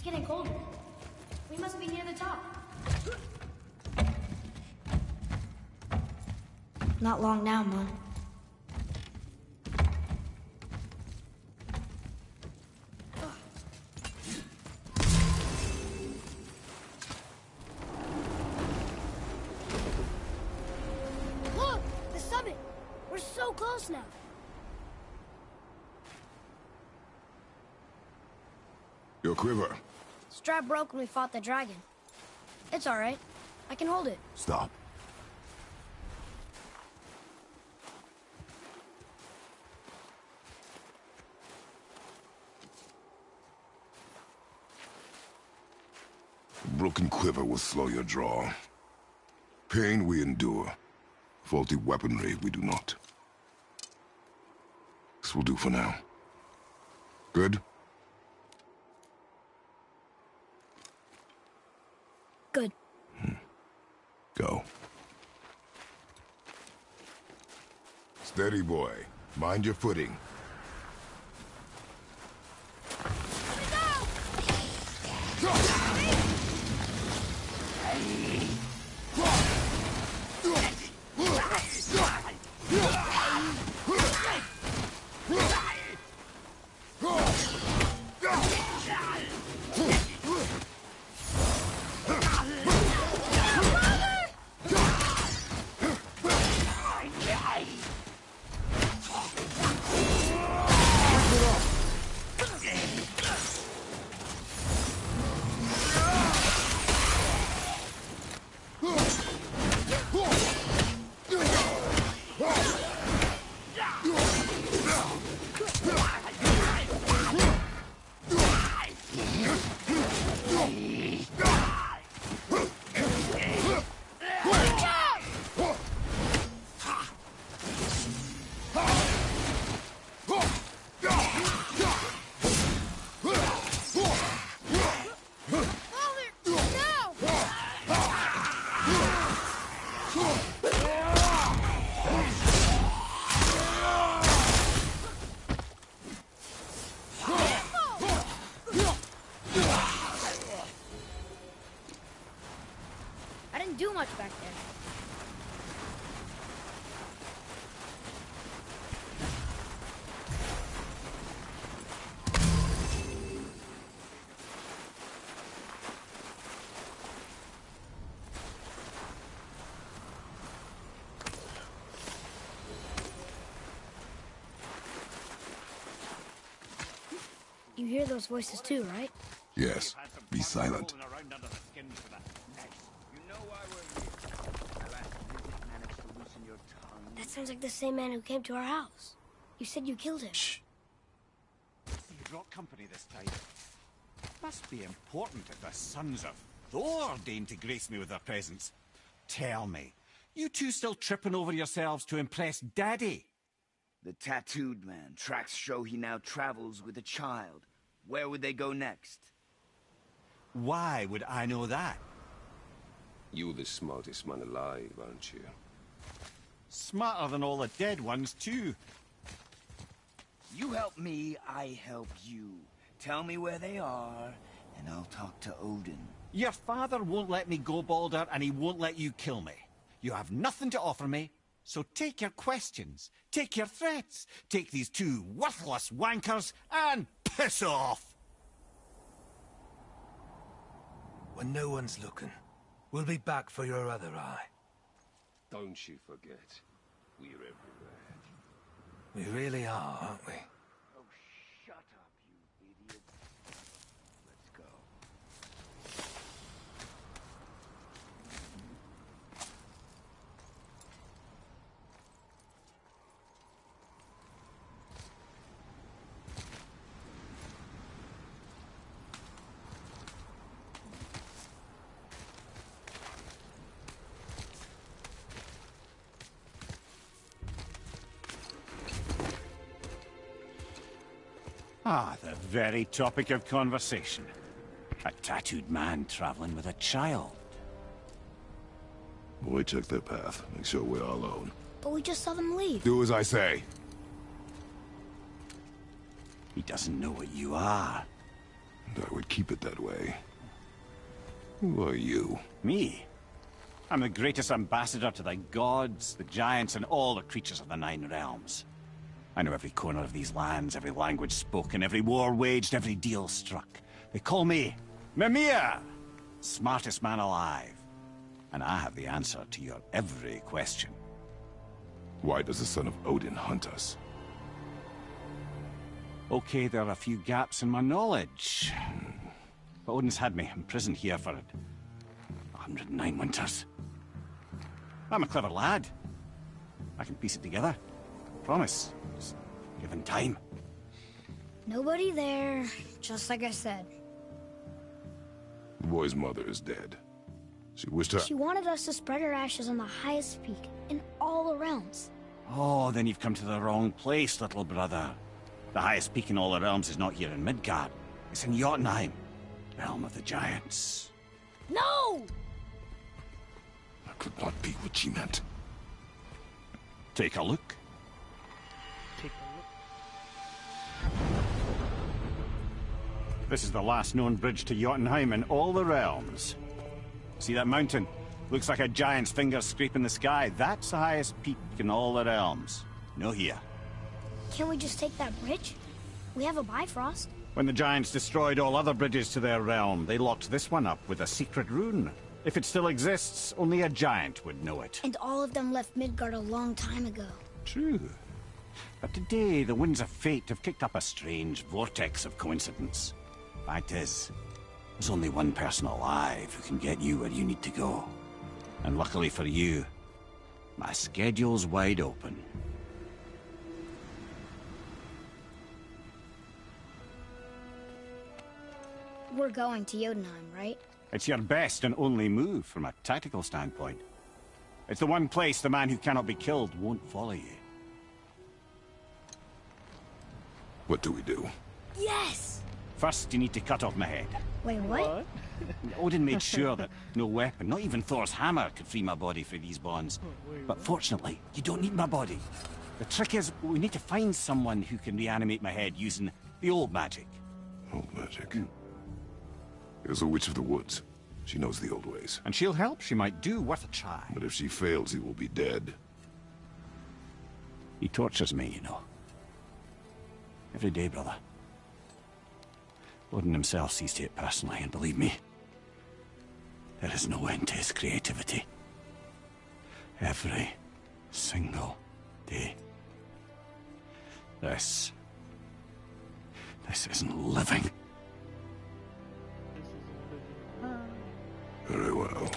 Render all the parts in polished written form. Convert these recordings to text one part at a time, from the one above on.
It's getting colder. We must be near the top. Not long now, Mom. Look! The summit! We're so close now. Your quiver. Strap broke when we fought the dragon. It's alright. I can hold it. Stop. Broken quiver will slow your draw. Pain we endure. Faulty weaponry we do not. This will do for now. Good? Good. Go. Steady, boy. Mind your footing. Do much back there. You hear those voices too, right? Yes. Be silent. That sounds like the same man who came to our house. You said you killed him. Shh. You brought company this time. Must be important if the sons of Thor deign to grace me with their presence. Tell me, you two still tripping over yourselves to impress Daddy? The tattooed man. Tracks show he now travels with a child. Where would they go next? Why would I know that? You're the smartest man alive, aren't you? Smarter than all the dead ones, too. You help me, I help you. Tell me where they are, and I'll talk to Odin. Your father won't let me go, Baldur, and he won't let you kill me. You have nothing to offer me, so take your questions, take your threats, take these two worthless wankers, and piss off! When no one's looking, we'll be back for your other eye. Don't you forget, we're everywhere. We really are, aren't we? Oh, shut up, you idiot. Let's go. Ah, the very topic of conversation. A tattooed man traveling with a child. Boy, check their path. Make sure we're all alone. But we just saw them leave. Do as I say. He doesn't know what you are. And I would keep it that way. Who are you? Me? I'm the greatest ambassador to the gods, the giants, and all the creatures of the Nine Realms. I know every corner of these lands, every language spoken, every war waged, every deal struck. They call me Mimir, smartest man alive. And I have the answer to your every question. Why does the son of Odin hunt us? Okay, there are a few gaps in my knowledge. But Odin's had me imprisoned here for 109 winters. I'm a clever lad. I can piece it together. Promise. Just given time. Nobody there, just like I said. The boy's mother is dead. She wished her... She wanted us to spread her ashes on the highest peak in all the realms. Oh, then you've come to the wrong place, little brother. The highest peak in all the realms is not here in Midgard. It's in Jotunheim, realm of the giants. No! That could not be what she meant. Take a look. Take a look. This is the last known bridge to Jotunheim in all the realms. See that mountain? Looks like a giant's finger scraping the sky. That's the highest peak in all the realms. No here. Can't we just take that bridge? We have a Bifrost. When the giants destroyed all other bridges to their realm, they locked this one up with a secret rune. If it still exists, only a giant would know it. And all of them left Midgard a long time ago. True. But today, the winds of fate have kicked up a strange vortex of coincidence. Fact is, there's only one person alive who can get you where you need to go. And luckily for you, my schedule's wide open. We're going to Jotunheim, right? It's your best and only move from a tactical standpoint. It's the one place the man who cannot be killed won't follow you. What do we do? Yes! First, you need to cut off my head. Wait, what? Odin made sure that no weapon, not even Thor's hammer, could free my body from these bonds. But fortunately, you don't need my body. The trick is, we need to find someone who can reanimate my head using the old magic. Old magic. There's a witch of the woods. She knows the old ways. And she'll help. She might do worth a try. But if she fails, he will be dead. He tortures me, you know. Every day, brother. Odin himself sees to it personally, and believe me, there is no end to his creativity. Every single day. This isn't living. Very well.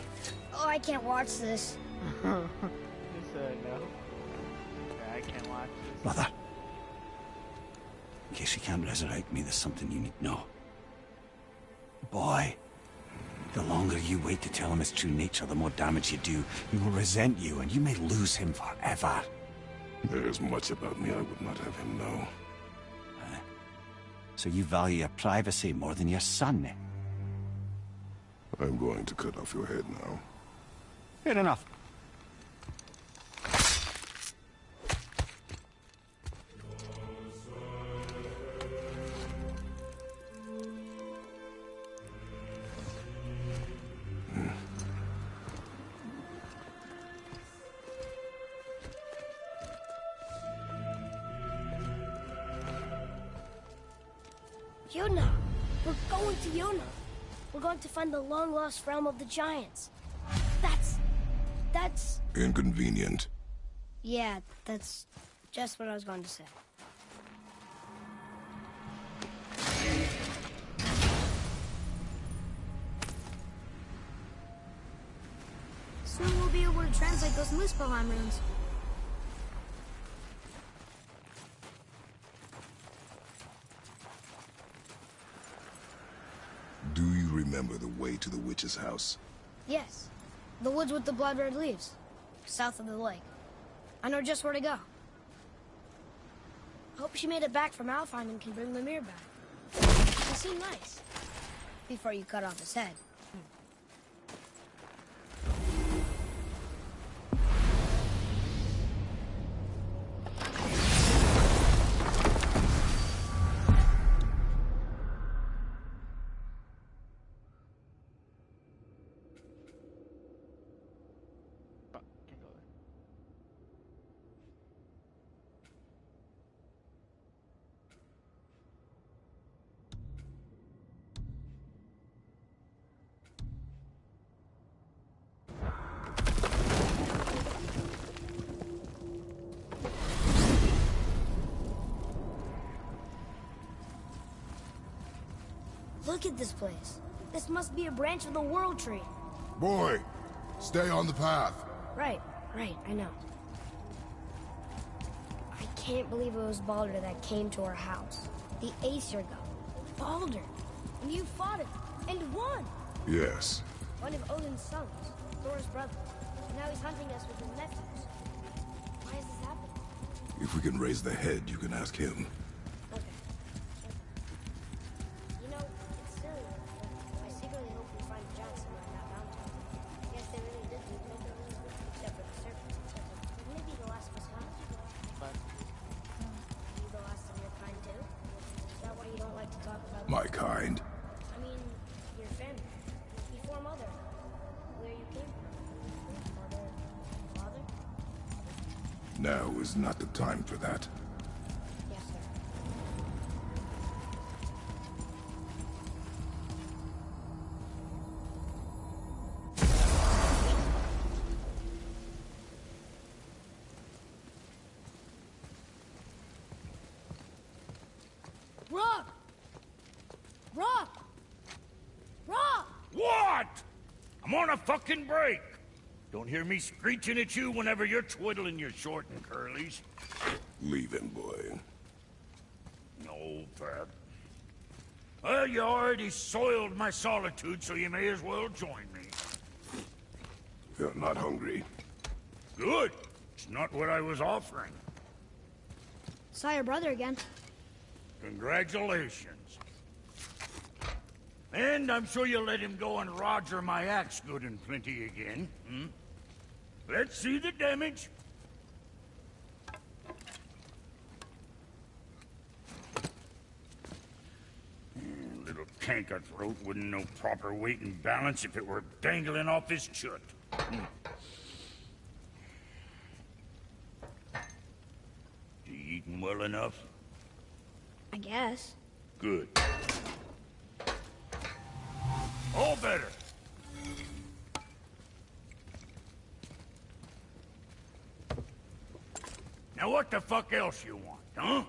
Oh, I can't watch this. He said no. I can't watch this. Brother, in case you can't resurrect me, there's something you need to know. Boy, the longer you wait to tell him his true nature, the more damage you do. He will resent you, and you may lose him forever. There is much about me I would not have him know. So you value your privacy more than your son, eh? I'm going to cut off your head now. Fair enough. Yona! We're going to Yona! We're going to find the long-lost realm of the giants. That's... Inconvenient. Yeah, that's just what I was going to say. Soon we'll be able to translate those Muspelheim runes. Do you remember the way to the witch's house? Yes. The woods with the blood-red leaves. South of the lake. I know just where to go. Hope she made it back from Alfheim and can bring Mimir back. He seemed nice. Before you cut off his head. Look at this place. This must be a branch of the World Tree. Boy, stay on the path. Right, I know. I can't believe it was Baldur that came to our house. The Aesir god. Baldur! And you fought him, and won! Yes. One of Odin's sons, Thor's brother. And now he's hunting us with his nephews. Why is this happening? If we can raise the head, you can ask him. Okay. You know, it's silly, but I secretly hope we find the giant somewhere in that mountain. I guess they really did leave no buildings, except for the serpents. But maybe the last was kind. But You the last of your kind too? Is that why you don't like to talk about My kind. I mean, your family. Before Mother. Where you came from. Mother, father? Now is not the time for that. Yes, sir. Rock! Rock! Rock! What? I'm on a fucking break. Don't hear me screeching at you whenever you're twiddling your short and curlies. Leave him, boy. No, Pat. Well, you already soiled my solitude, so you may as well join me. You're not hungry. Good. It's not what I was offering. Saw your brother again. Congratulations. And I'm sure you'll let him go and Roger my axe good and plenty again, hmm? Let's see the damage. Little canker-throat wouldn't know proper weight and balance if it were dangling off his chut. You eating well enough? I guess. Good. All better. Now what the fuck else you want, huh?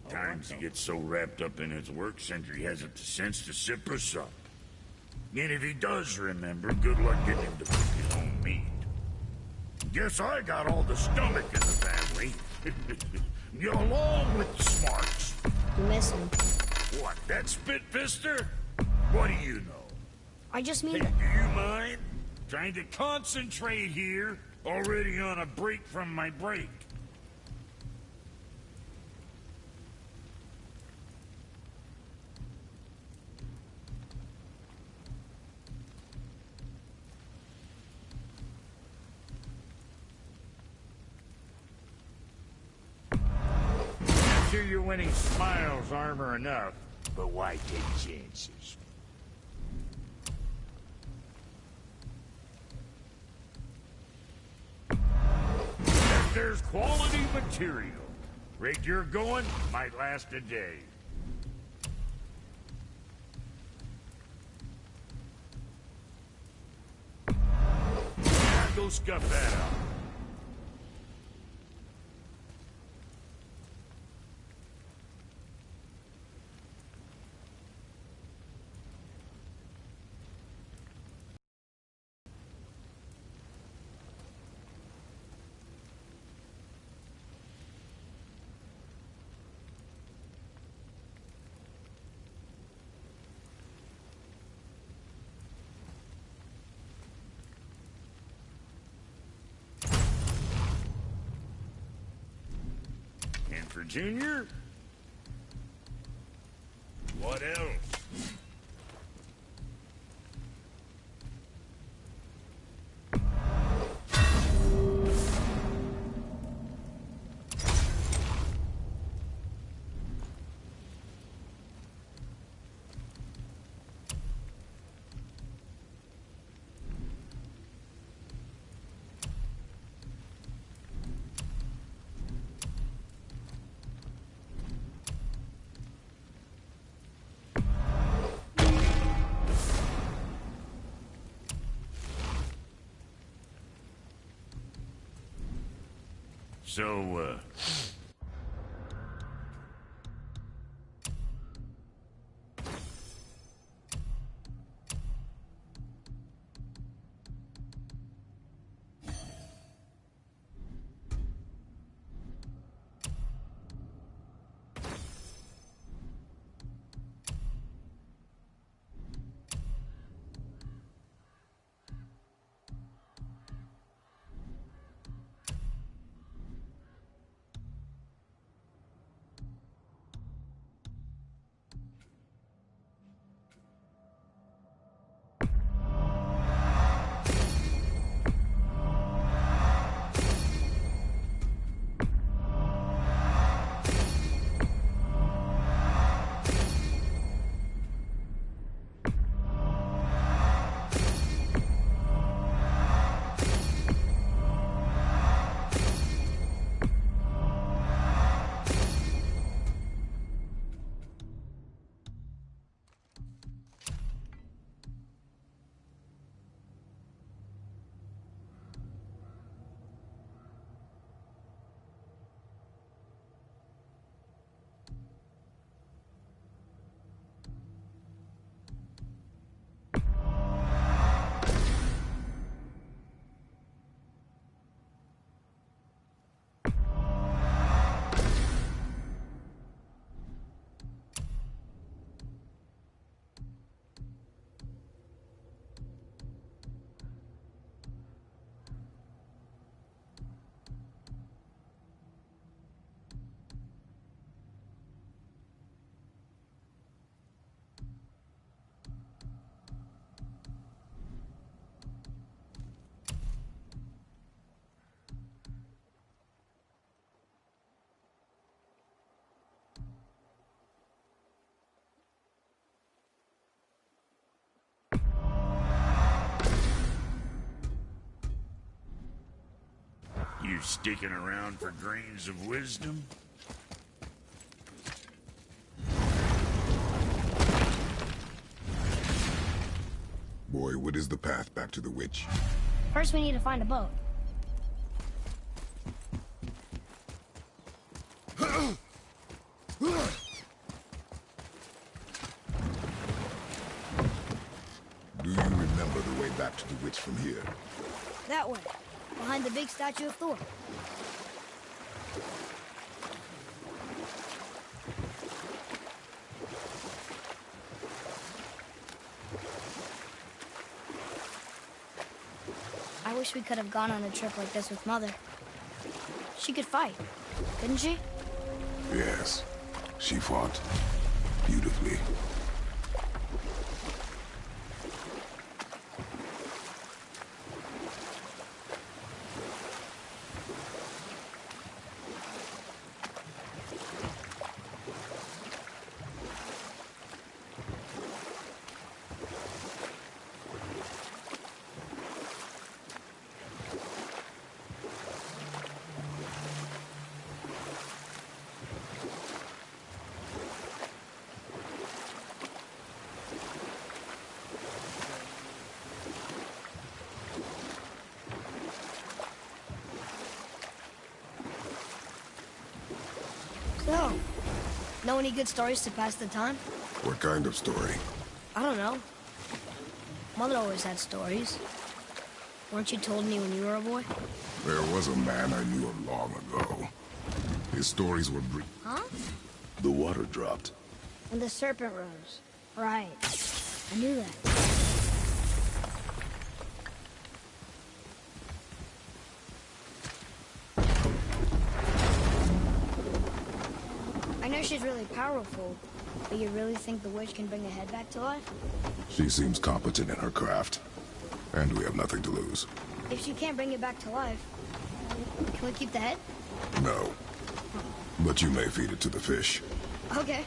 Times he gets so wrapped up in his work, Sentry hasn't the sense to sip us up. And if he does remember, good luck getting him to cook his own meat. Guess I got all the stomach in the family. Get along with the smarts. You miss him. What, that spit-fister? What do you know? I just mean... Hey, do you mind? Trying to concentrate here, already on a break from my break. I'm sure your winning smiles armor enough, but why take chances? If there's quality material, rate you're going might last a day. Now go scuff that up. And for Junior? What else? So, you sticking around for grains of wisdom? Boy, what is the path back to the witch? First, we need to find a boat. Do you remember the way back to the witch from here? That way, behind the big statue of Thor. I wish we could have gone on a trip like this with Mother. She could fight, couldn't she? Yes. She fought beautifully. So, know any good stories to pass the time? What kind of story? I don't know. Mother always had stories. Weren't you told any when you were a boy? There was a man I knew long ago. His stories were Huh? The water dropped. And the serpent rose. Right. I knew that. I know she's really powerful, but you really think the witch can bring the head back to life? She seems competent in her craft. And we have nothing to lose. If she can't bring it back to life, can we keep the head? No. But you may feed it to the fish. Okay.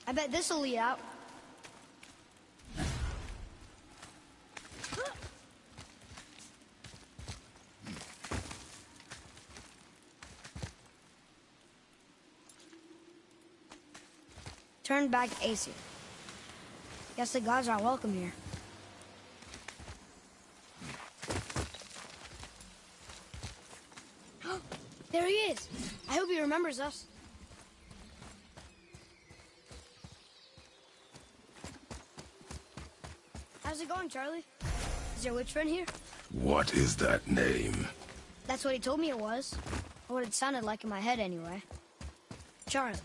I bet this'll lead out. Turn back to Aesir. Guess the gods aren't welcome here. There he is! I hope he remembers us. How's it going, Charlie? Is your witch friend here? What is that name? That's what he told me it was. Or what it sounded like in my head, anyway. Charlie.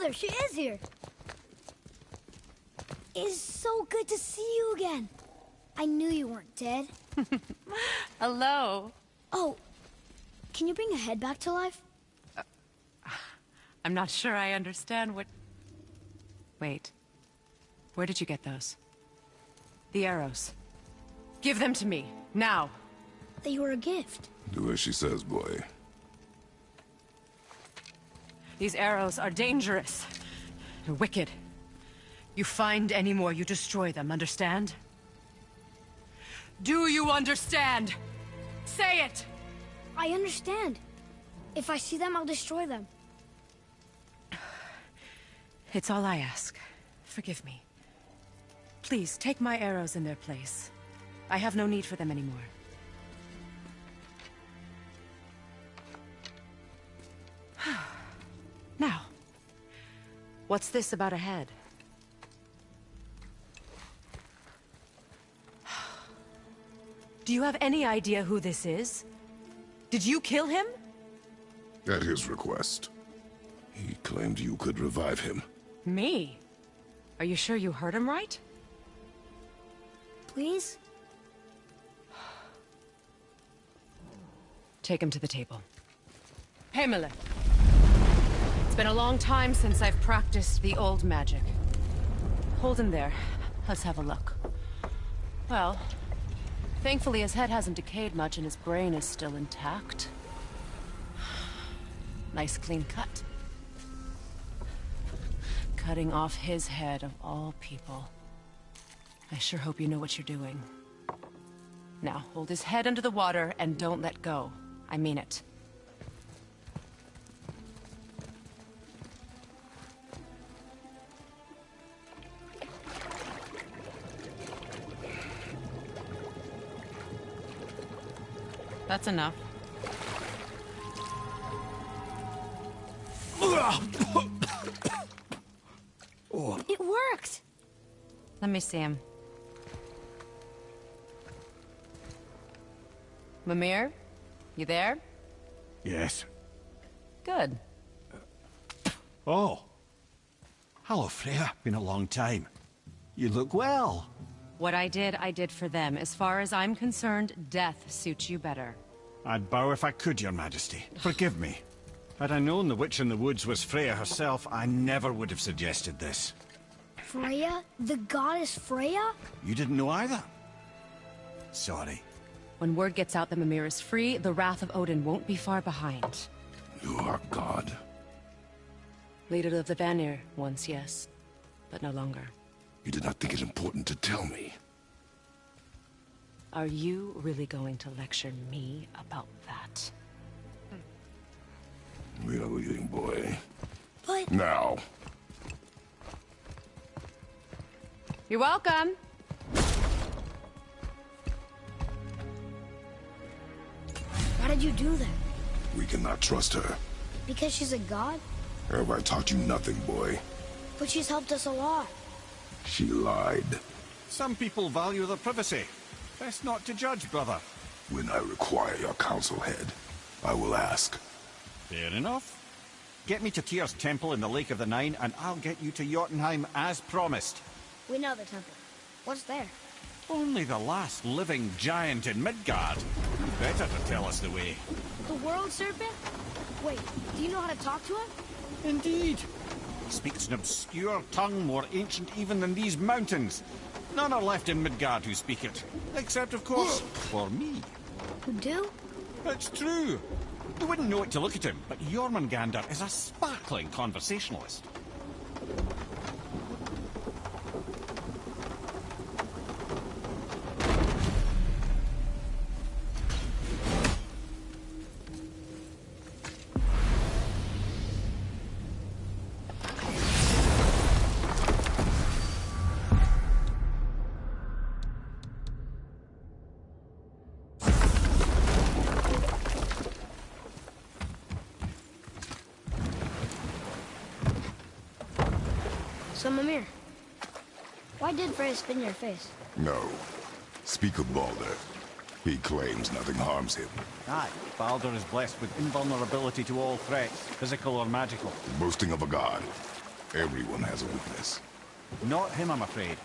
Mother, she is here. It's so good to see you again. I knew you weren't dead. Hello. Oh, can you bring a head back to life? I'm not sure I understand what... Wait. Where did you get those? The arrows. Give them to me, now. They were a gift. Do as she says, boy. These arrows are dangerous. They're wicked. You find any more, you destroy them, understand? Do you understand? Say it! I understand. If I see them, I'll destroy them. It's all I ask. Forgive me. Please, take my arrows in their place. I have no need for them anymore. Now, what's this about a head? Do you have any idea who this is? Did you kill him? At his request. He claimed you could revive him. Me? Are you sure you heard him right? Please? Take him to the table. Heimele. It's been a long time since I've practiced the old magic. Hold him there. Let's have a look. Well, thankfully his head hasn't decayed much and his brain is still intact. Nice clean cut. Cutting off his head of all people. I sure hope you know what you're doing. Now, hold his head under the water and don't let go. I mean it. That's enough. It worked! Let me see him. Mimir? You there? Yes. Good. Oh. Hello, Freya. Been a long time. You look well. What I did for them. As far as I'm concerned, death suits you better. I'd bow if I could, Your Majesty. Forgive me. Had I known the witch in the woods was Freya herself, I never would have suggested this. Freya? The goddess Freya? You didn't know either? Sorry. When word gets out that Mimir is free, the wrath of Odin won't be far behind. You are God. Leader of the Vanir, once, yes. But no longer. You did not think it important to tell me. Are you really going to lecture me about that? We are leaving, boy. But... Now. You're welcome. Why did you do that? We cannot trust her. Because she's a god? Have I taught you nothing, boy? But she's helped us a lot. She lied. Some people value their privacy. Best not to judge, brother. When I require your council head, I will ask. Fair enough. Get me to Tyr's temple in the Lake of the Nine, and I'll get you to Jotunheim as promised. We know the temple. What's there? Only the last living giant in Midgard. Better to tell us the way. The world serpent? Wait, do you know how to talk to him? Indeed. He speaks an obscure tongue more ancient even than these mountains. None are left in Midgard who speak it. Except, of course, for me. Who do? It's true. You wouldn't know it to look at him, but Jormungandr is a sparkling conversationalist. So, Mimir, why did Freya spin your face? No. Speak of Baldur. He claims nothing harms him. Aye, Baldur is blessed with invulnerability to all threats, physical or magical. Boasting of a god. Everyone has a weakness. Not him, I'm afraid.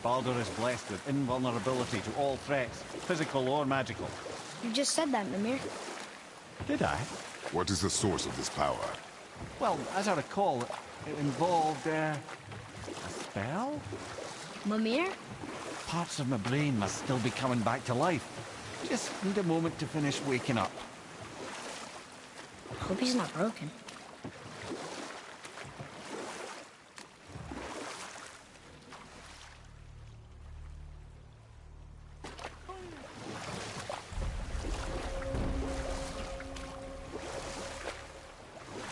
Baldur is blessed with invulnerability to all threats, physical or magical. You just said that, Mimir. Did I? What is the source of this power? Well, as I recall, it involved, a spell? Mimir? Parts of my brain must still be coming back to life. Just need a moment to finish waking up. Hope he's not broken.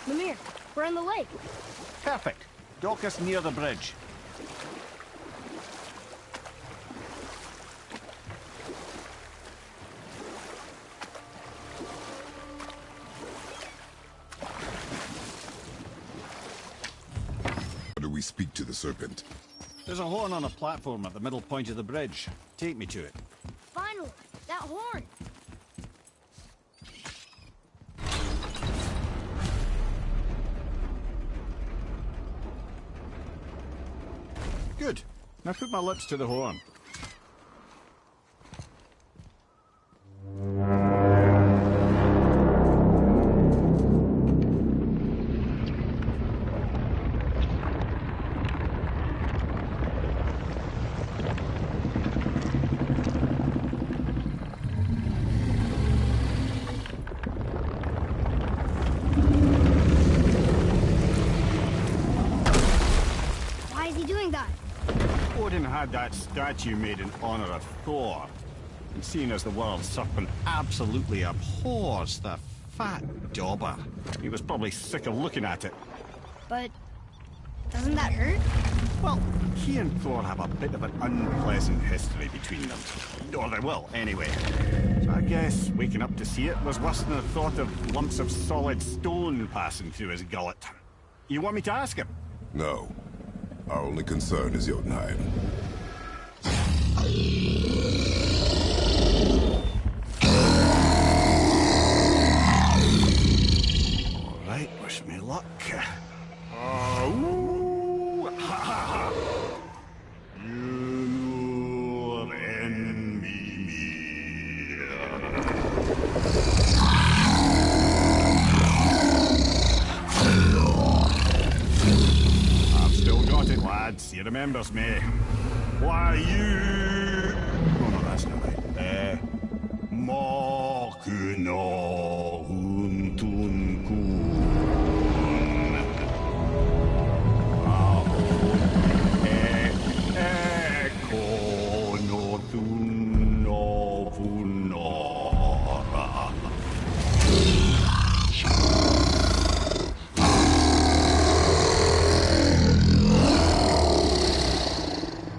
Mimir, we're in the lake. Perfect. Dock us near the bridge. How do we speak to the serpent? There's a horn on a platform at the middle point of the bridge. Take me to it. Finally, that horn. Good. Now put my lips to the horn. Why is he doing that? Odin had that statue made in honor of Thor. And seeing as the world serpent absolutely abhors the fat dauber, he was probably sick of looking at it. But doesn't that hurt? Well, he and Thor have a bit of an unpleasant history between them. Or they will, anyway. So I guess waking up to see it was worse than the thought of lumps of solid stone passing through his gullet. You want me to ask him? No. Our only concern is Jotunheim. All right, wish me luck. Ooh, ha, ha, ha. You're in me. I've still got it, lads. He remembers me. Why you? Oh no, that's not right. Makuna huntunkun.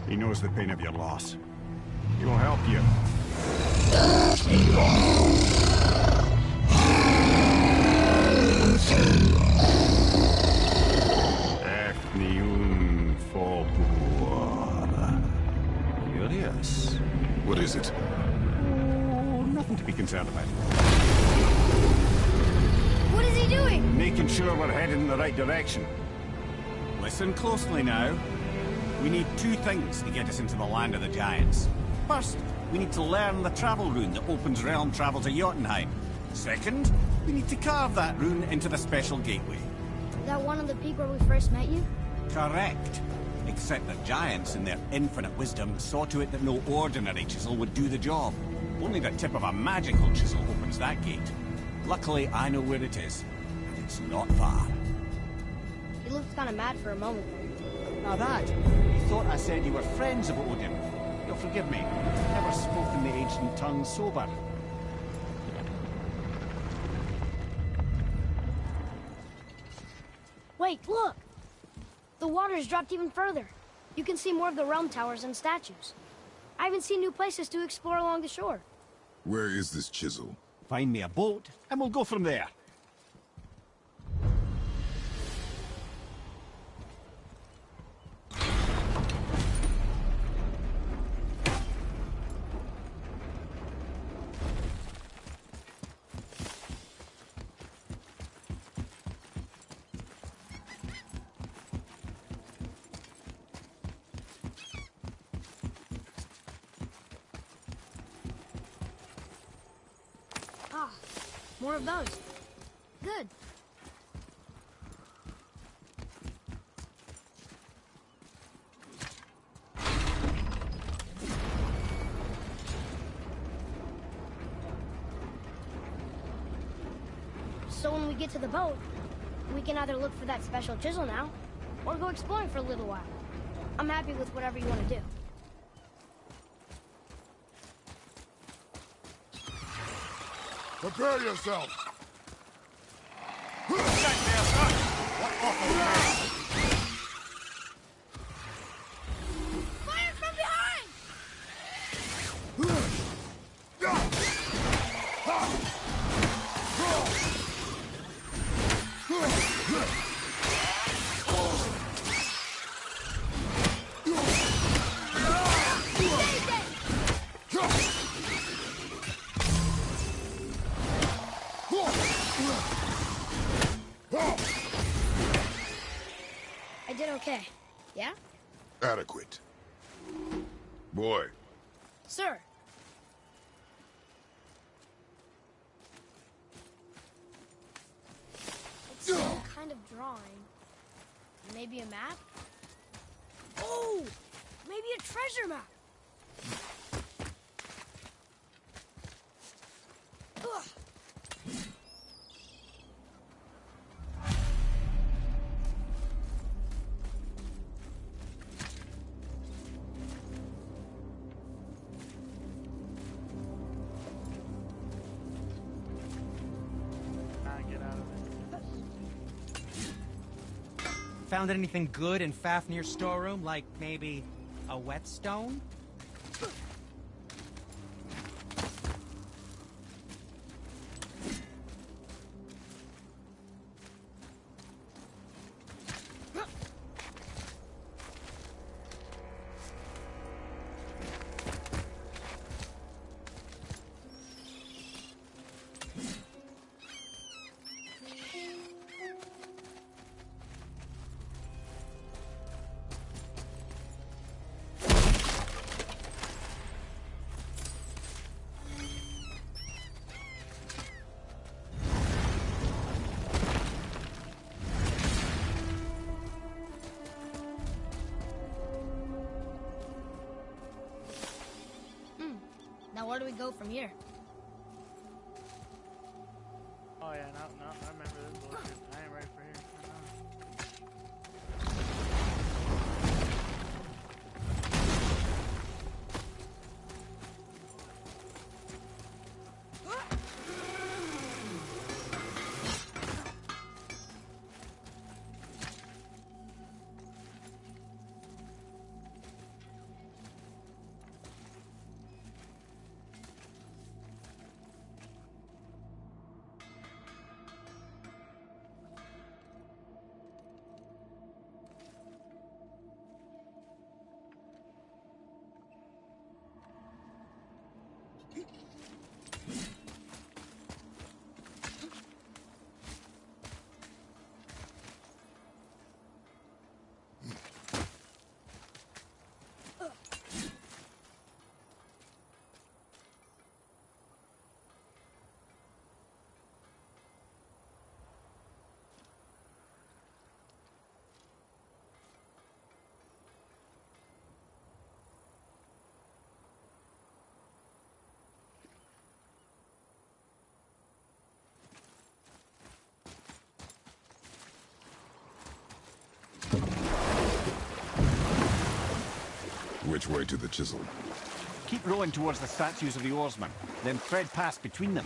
He knows the pain of your loss. He will help you. Efniun Fobur. Curious. What is it? Oh, nothing to be concerned about. What is he doing? Making sure we're headed in the right direction. Listen closely now. We need two things to get us into the land of the giants. First, we need to learn the travel rune that opens realm travel to Jotunheim. Second, we need to carve that rune into the special gateway. Is that one on the peak where we first met you? Correct. Except that giants, in their infinite wisdom, saw to it that no ordinary chisel would do the job. Only the tip of a magical chisel opens that gate. Luckily, I know where it is, and it's not far. He looked kind of mad for a moment there. Now that, you thought I said you were friends of Odin. You'll forgive me. I've never spoken the ancient tongue sober. Wait, look! The water's dropped even further. You can see more of the realm towers and statues. I haven't seen new places to explore along the shore. Where is this chisel? Find me a boat, and we'll go from there. More of those. Good. So when we get to the boat, we can either look for that special chisel now, or go exploring for a little while. I'm happy with whatever you want to do. Prepare yourself! Fire from behind! I did okay. Yeah? Adequate. Boy, Sir. It's some kind of drawing. Maybe a map? Oh! Maybe a treasure map! Ugh. Get out of it. Found anything good in Fafnir's storeroom? Like maybe a whetstone? Now where do we go from here? Oh yeah, no, I remember this bullshit. I ain't ready for here. which way to the chisel? Keep rowing towards the statues of the oarsmen, then thread past between them.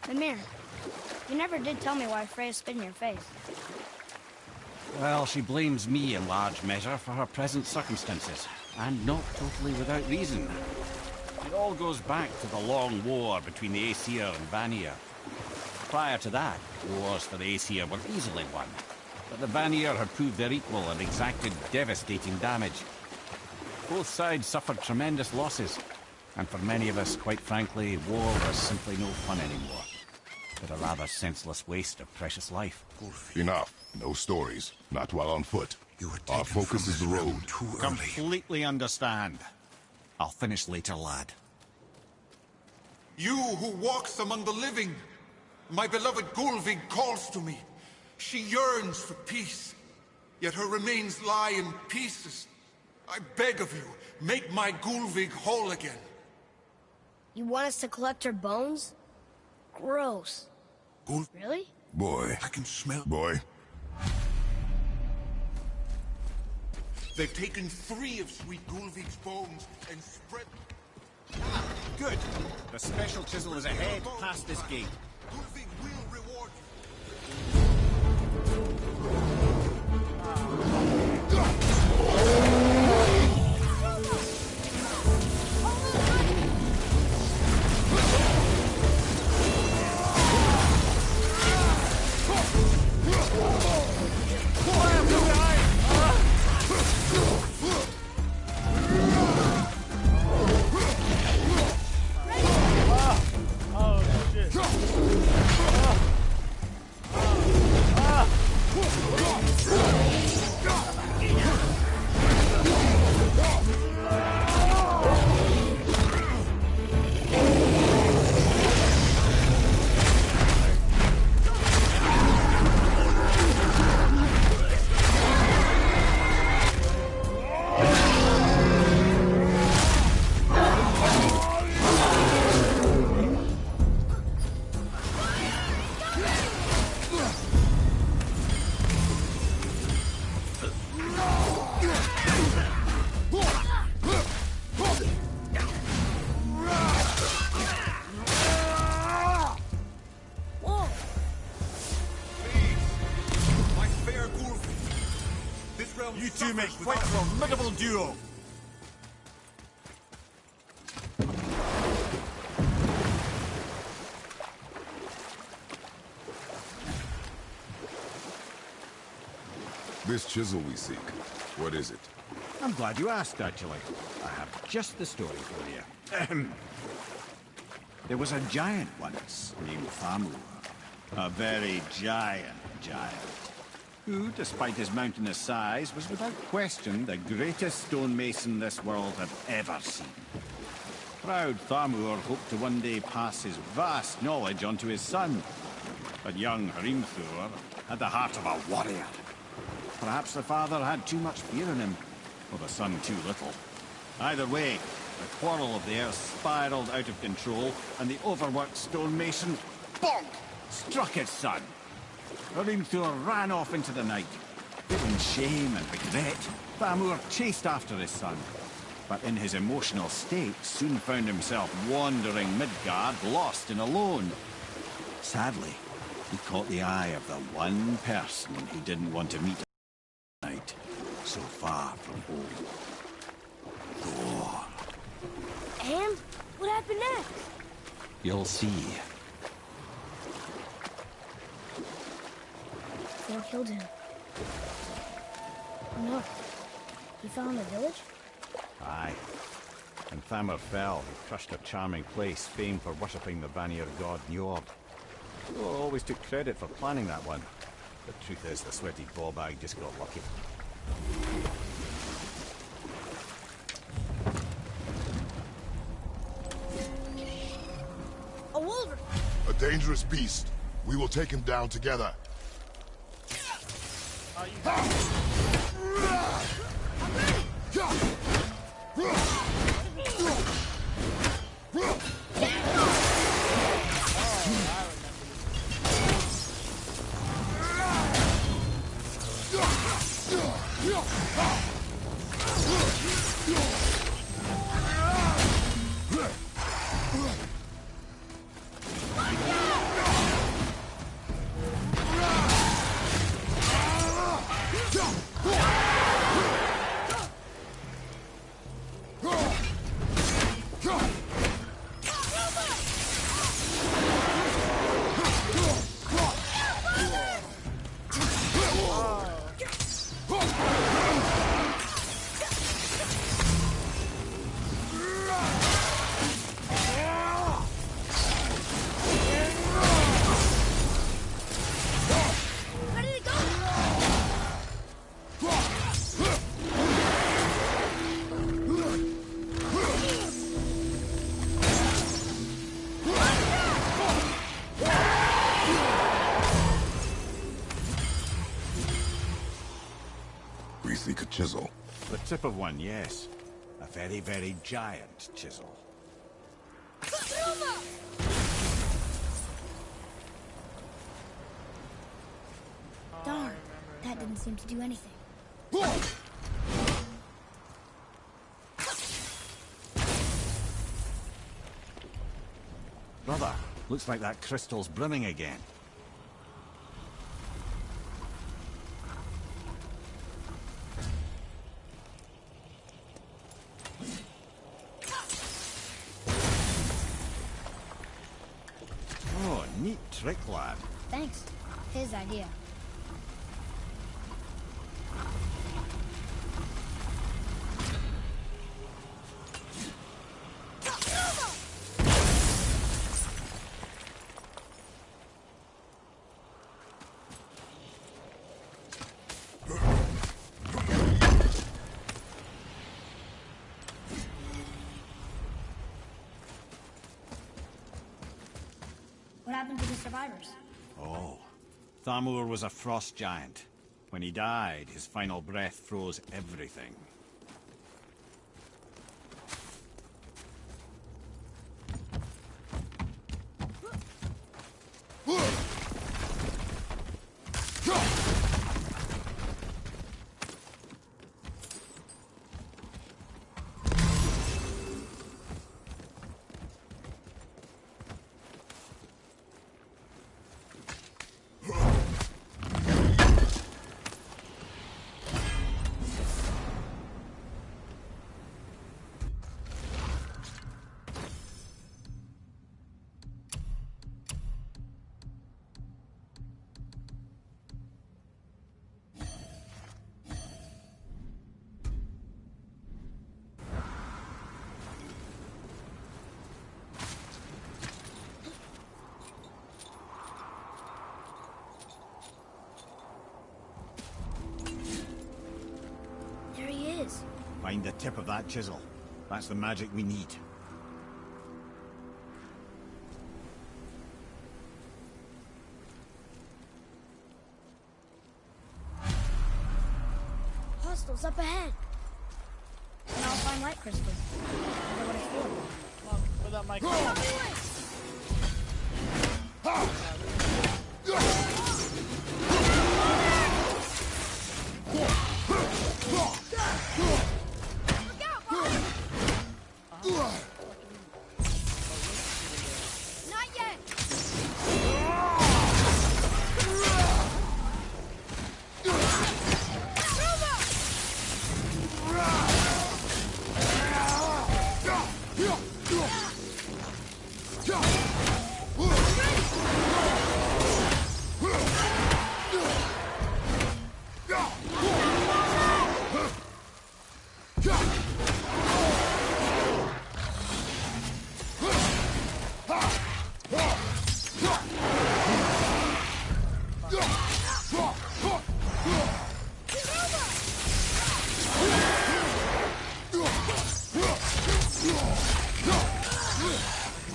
Mimir, you never did tell me why Freya spit in your face. Well, she blames me in large measure for her present circumstances, and not totally without reason. It all goes back to the long war between the Aesir and Vanir. Prior to that, wars for the Aesir were easily won, but the Vanir had proved their equal and exacted devastating damage. Both sides suffered tremendous losses, and for many of us, quite frankly, war was simply no fun anymore. but a rather senseless waste of precious life. Enough. No stories. Not while on foot. Our focus is the road. Completely understand. I'll finish later, lad. You who walks among the living, my beloved Gulvig calls to me. She yearns for peace, yet her remains lie in pieces. I beg of you, make my Gulvig whole again. You want us to collect her bones? Gross. Really? Boy. I can smell... Boy. They've taken 3 of sweet Gulvig's bones and spread... Good. The special chisel is ahead, past this gate. Gulvig will reward You two make quite a formidable duo. This chisel we seek, what is it? I'm glad you asked, actually. I have just the story for you. There was a giant once named Thamur. A very giant who, despite his mountainous size, was without question the greatest stonemason this world had ever seen. Proud Thamur hoped to one day pass his vast knowledge on to his son. But young Hrimthur had the heart of a warrior. Perhaps the father had too much fear in him, or the son too little. Either way, the quarrel of theirs spiraled out of control, and the overworked stonemason, bonk, struck his son. Hrimthur ran off into the night. In shame and regret, Thamur chased after his son, but in his emotional state soon found himself wandering Midgard, lost and alone. Sadly, he caught the eye of the one person he didn't want to meet at night, so far from home. Thor. And? What happened next? You'll see. Thor killed him. Oh no. He fell in the village? Aye. And Thamur fell and crushed a charming place famed for worshipping the Vanir god Njord. Thor always took credit for planning that one. The truth is, the sweaty ballbag just got lucky. A wolverine! A dangerous beast. We will take him down together. seek a chisel. The tip of one, yes. A very, very giant chisel. Darn, that didn't seem to do anything. Brother, looks like that crystal's brimming again. Oh, neat trick, lad. Thanks. His idea. What happened to the survivors? Oh, Thamur was a frost giant. When he died, his final breath froze everything. There he is. Find the tip of that chisel. That's the magic we need. Hostiles up ahead. And I'll find light crystals. Wonder what it's for. Come on, without my Not yet.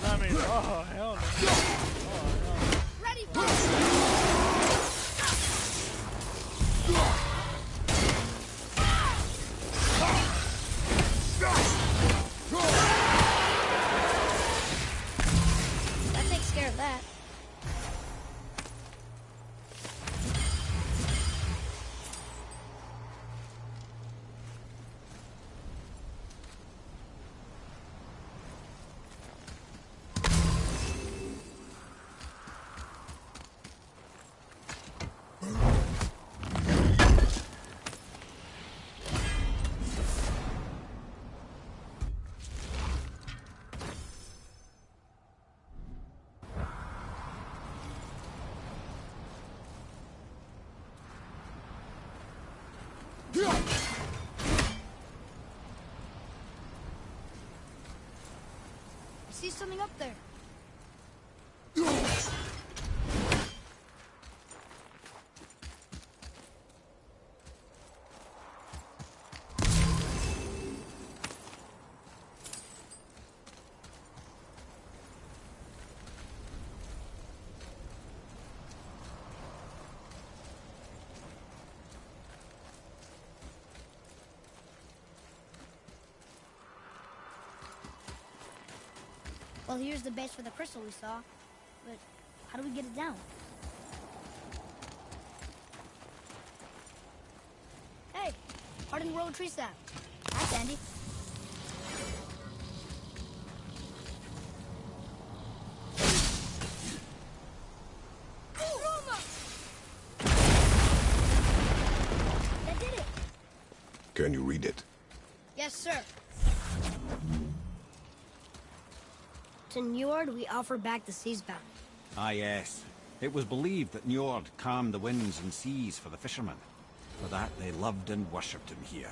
I mean, oh, hell no. Oh, no. Ready, that takes care of that. I see something up there. Well, here's the base for the crystal we saw. But how do we get it down? Hey, hardened road tree sap. That's handy. That did it. Can you read it? Yes, sir. To Njord, we offer back the seas bound. Ah, yes. It was believed that Njord calmed the winds and seas for the fishermen. For that, they loved and worshipped him here.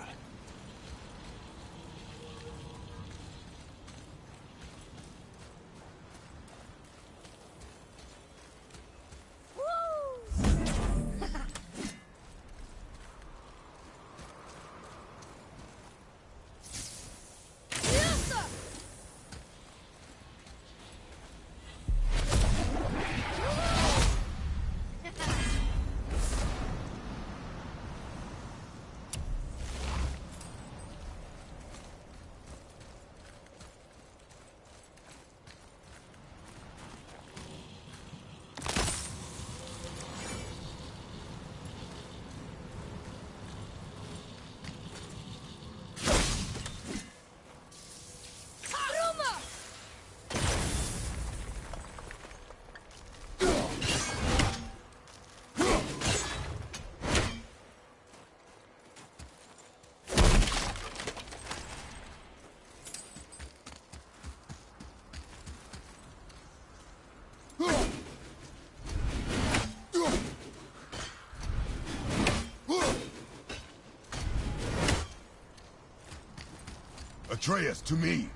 Atreus, to me!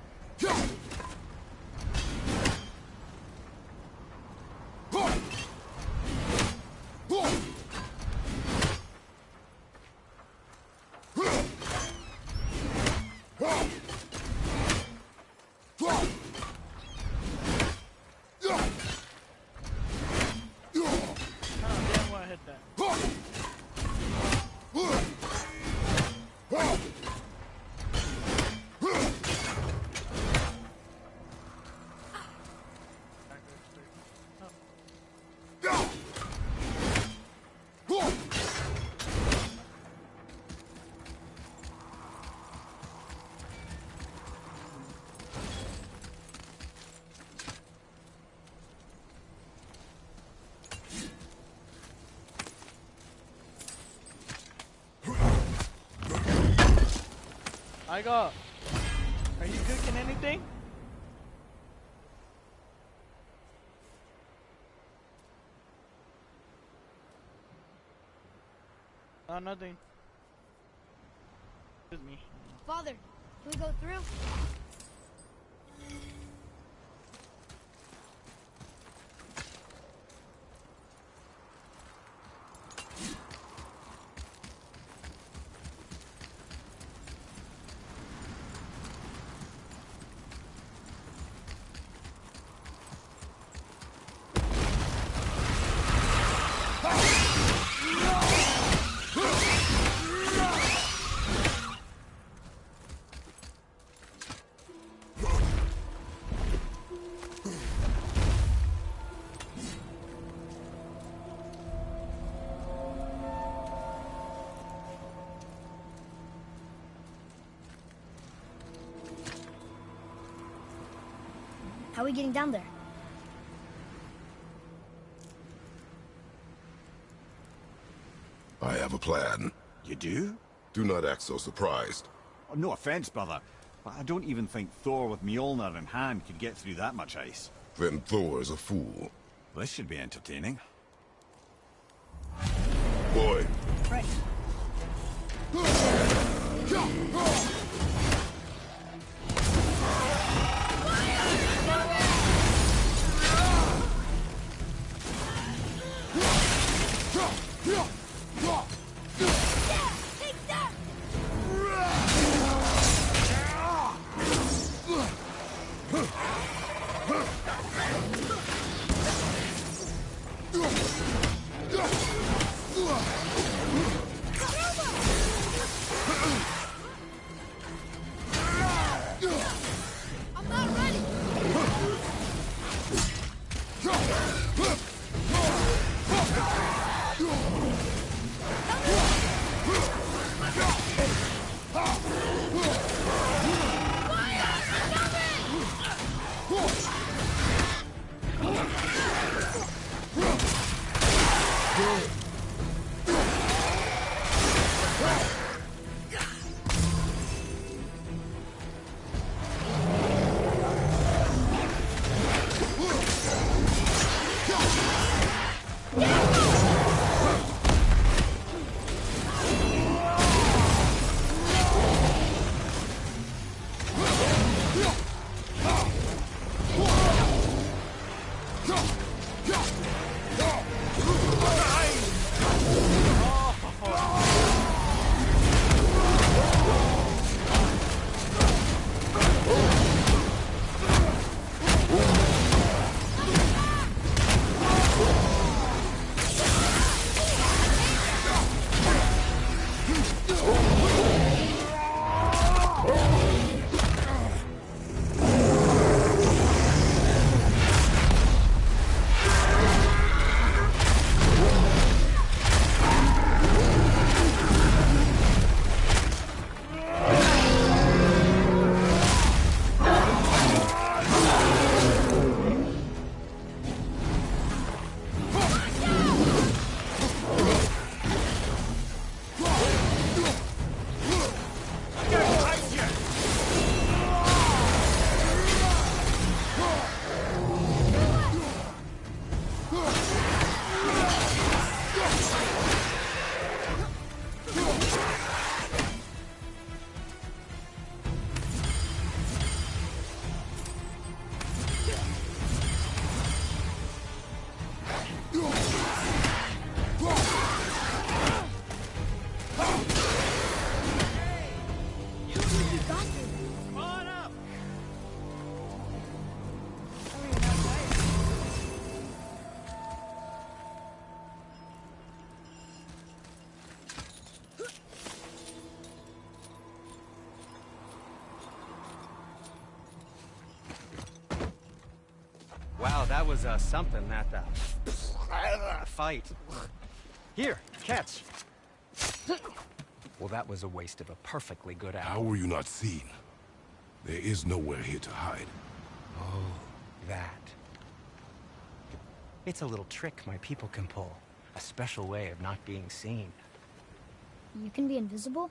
I got. Are you cooking anything? Oh, nothing. Excuse me. Father, can we go through? How are we getting down there? I have a plan. You do? Do not act so surprised. Oh, no offense, brother, but I don't even think Thor with Mjolnir in hand could get through that much ice. Then Thor is a fool. This should be entertaining. Boy. Right. I'm not ready! Wow, that was something, that fight. Here, catch. Well, that was a waste of a perfectly good hour. How were you not seen? There is nowhere here to hide. Oh, that. It's a little trick my people can pull. A special way of not being seen. You can be invisible?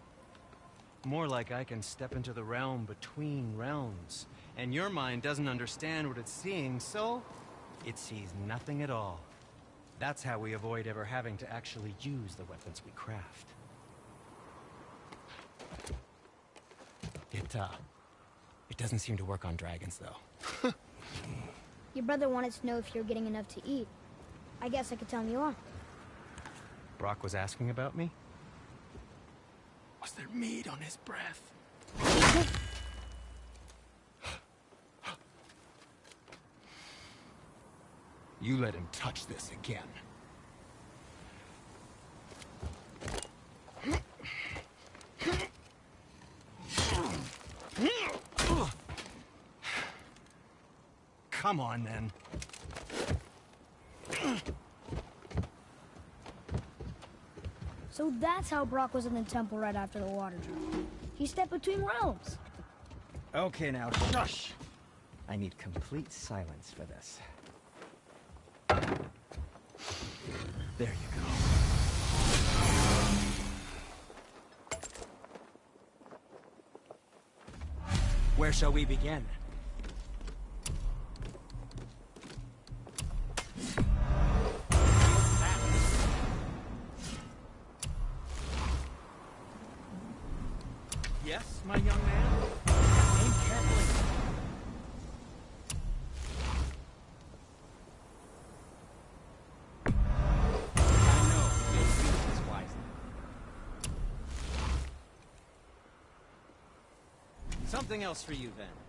More like I can step into the realm between realms. And your mind doesn't understand what it's seeing, so it sees nothing at all. That's how we avoid ever having to actually use the weapons we craft. It doesn't seem to work on dragons, though. Your brother wanted to know if you're getting enough to eat. I guess I could tell him you are. Brock was asking about me? Was there meat on his breath? You let him touch this again. Come on, then. So that's how Brock was in the temple right after the water drop. He stepped between realms. Okay, now, shush! I need complete silence for this. There you go. Where shall we begin? Yes, my young man? Aim carefully. I know, you'll use this wisely. Something else for you, then.